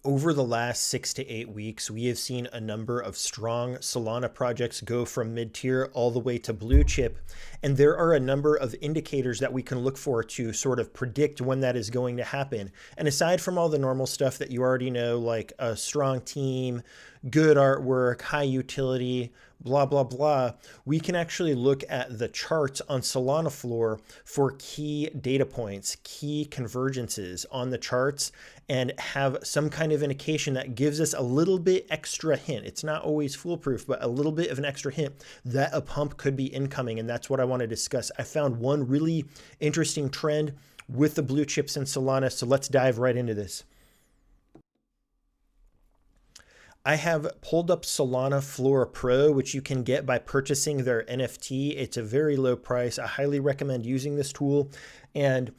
Over the last 6 to 8 weeks, we have seen a number of strong Solana projects go from mid-tier all the way to blue chip. And there are a number of indicators that we can look for to sort of predict when that is going to happen. And aside from all the normal stuff that you already know, like a strong team, good artwork, high utility, blah, blah, blah, we can actually look at the charts on Solana Floor for key data points, key convergences on the charts, and have some kind of indication that gives us a little bit extra hint. It's not always foolproof, but a little bit of an extra hint that a pump could be incoming. And that's what I want to discuss. I found one really interesting trend with the blue chips in Solana. So let's dive right into this. I have pulled up Solana Floor Pro, which you can get by purchasing their NFT. It's a very low price. I highly recommend using this tool. And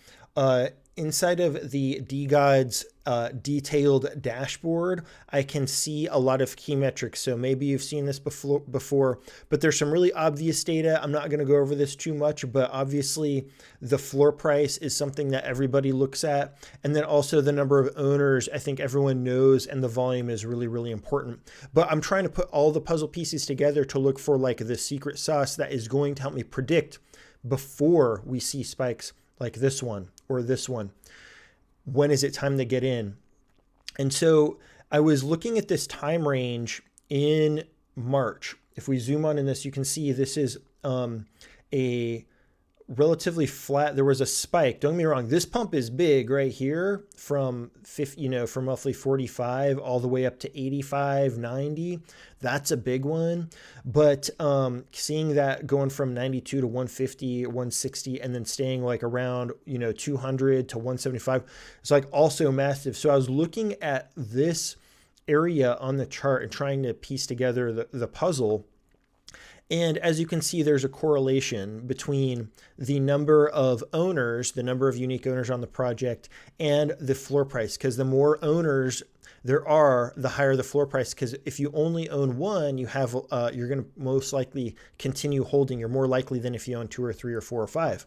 inside of the DGOD's detailed dashboard, I can see a lot of key metrics. So maybe you've seen this before, but there's some really obvious data. I'm not going to go over this too much, but obviously the floor price is something that everybody looks at. And then also the number of owners, I think everyone knows, and the volume is really, really important. But I'm trying to put all the puzzle pieces together to look for like the secret sauce that is going to help me predict before we see spikes like this one or this one. When is it time to get in? And so I was looking at this time range in March. If we zoom on in this, you can see this is a relatively flat. There was a spike. Don't get me wrong. This pump is big right here from 50, from roughly 45 all the way up to 85, 90. That's a big one. But seeing that going from 92 to 150, 160, and then staying like around, 200 to 175, it's like also massive. So I was looking at this area on the chart and trying to piece together the puzzle. And as you can see, there's a correlation between the number of owners, the number of unique owners on the project, and the floor price. Because the more owners there are, the higher the floor price. Because if you only own one, you're going to most likely continue holding. You're more likely than if you own 2 or 3 or 4 or 5.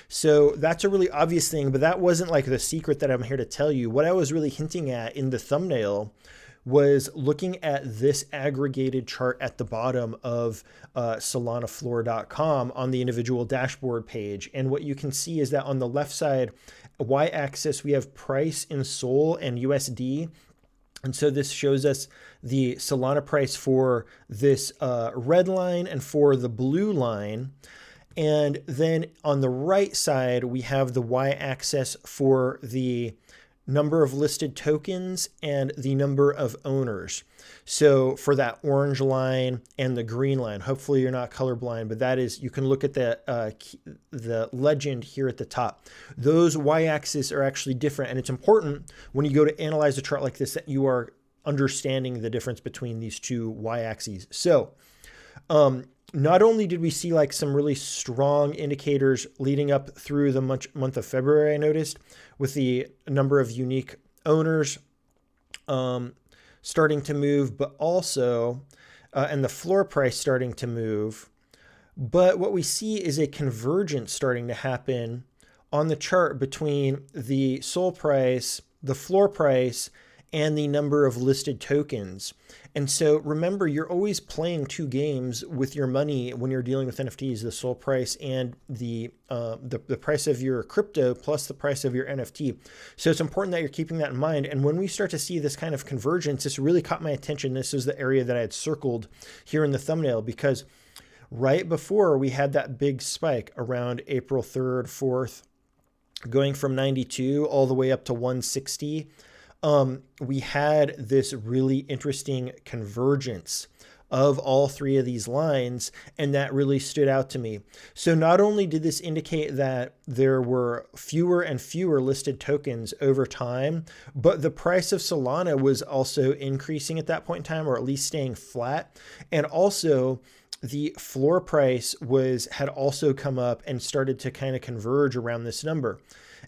So that's a really obvious thing, but that wasn't like the secret that I'm here to tell you. What I was really hinting at in the thumbnail was looking at this aggregated chart at the bottom of solanafloor.com on the individual dashboard page. And what you can see is that on the left side, y-axis, we have price in Sol and USD. And so this shows us the Solana price for this red line and for the blue line. And then on the right side, we have the y-axis for the number of listed tokens and the number of owners. So for that orange line and the green line, hopefully you're not colorblind, but that is, you can look at the legend here at the top. Those y-axis are actually different. And it's important when you go to analyze a chart like this that you are understanding the difference between these two y-axes. So not only did we see like some really strong indicators leading up through the month of February, I noticed, with the number of unique owners starting to move, but also, and the floor price starting to move. But what we see is a convergence starting to happen on the chart between the Sol price, the floor price, and the number of listed tokens. And so remember, you're always playing two games with your money when you're dealing with NFTs, the Sol price and the price of your crypto plus the price of your NFT. So it's important that you're keeping that in mind. And when we start to see this kind of convergence, this really caught my attention. This is the area that I had circled here in the thumbnail, because right before we had that big spike around April 3rd, 4th, going from 92 all the way up to 160, we had this really interesting convergence of all three of these lines, and that really stood out to me. So not only did this indicate that there were fewer and fewer listed tokens over time, but the price of Solana was also increasing at that point in time, or at least staying flat. And also the floor price had also come up and started to kind of converge around this number.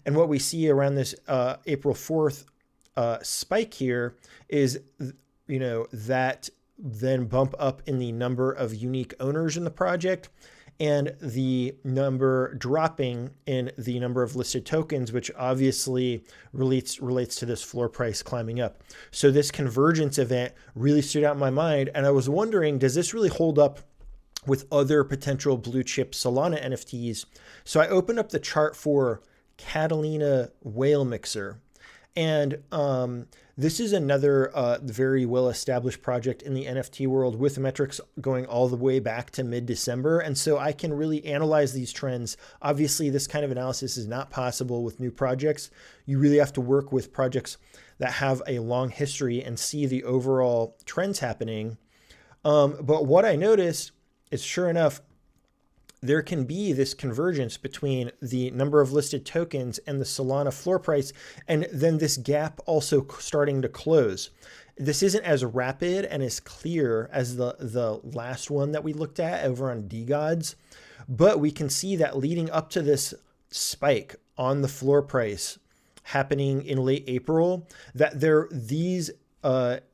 And what we see around this April 4th spike here is, that then bump up in the number of unique owners in the project and the number dropping in the number of listed tokens, which obviously relates to this floor price climbing up. So this convergence event really stood out in my mind. And I was wondering, does this really hold up with other potential blue chip Solana NFTs? So I opened up the chart for Catalina Whale Mixer. And this is another very well-established project in the NFT world with metrics going all the way back to mid-December. And so I can really analyze these trends. Obviously, this kind of analysis is not possible with new projects. You really have to work with projects that have a long history and see the overall trends happening. But what I noticed is, sure enough, there can be this convergence between the number of listed tokens and the Solana floor price, and then this gap also starting to close. This isn't as rapid and as clear as the last one that we looked at over on DGods, but we can see that leading up to this spike on the floor price happening in late April, that these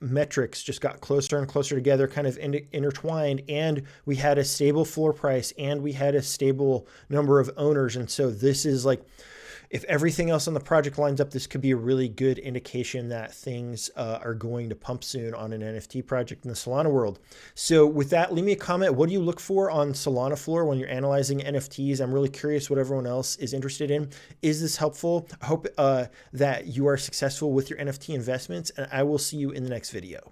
metrics just got closer and closer together, kind of intertwined, and we had a stable floor price and we had a stable number of owners. And so this is like, if everything else on the project lines up, this could be a really good indication that things are going to pump soon on an NFT project in the Solana world. So with that, leave me a comment. What do you look for on Solana floor when you're analyzing NFTs? I'm really curious what everyone else is interested in. Is this helpful? I hope that you are successful with your NFT investments, and I will see you in the next video.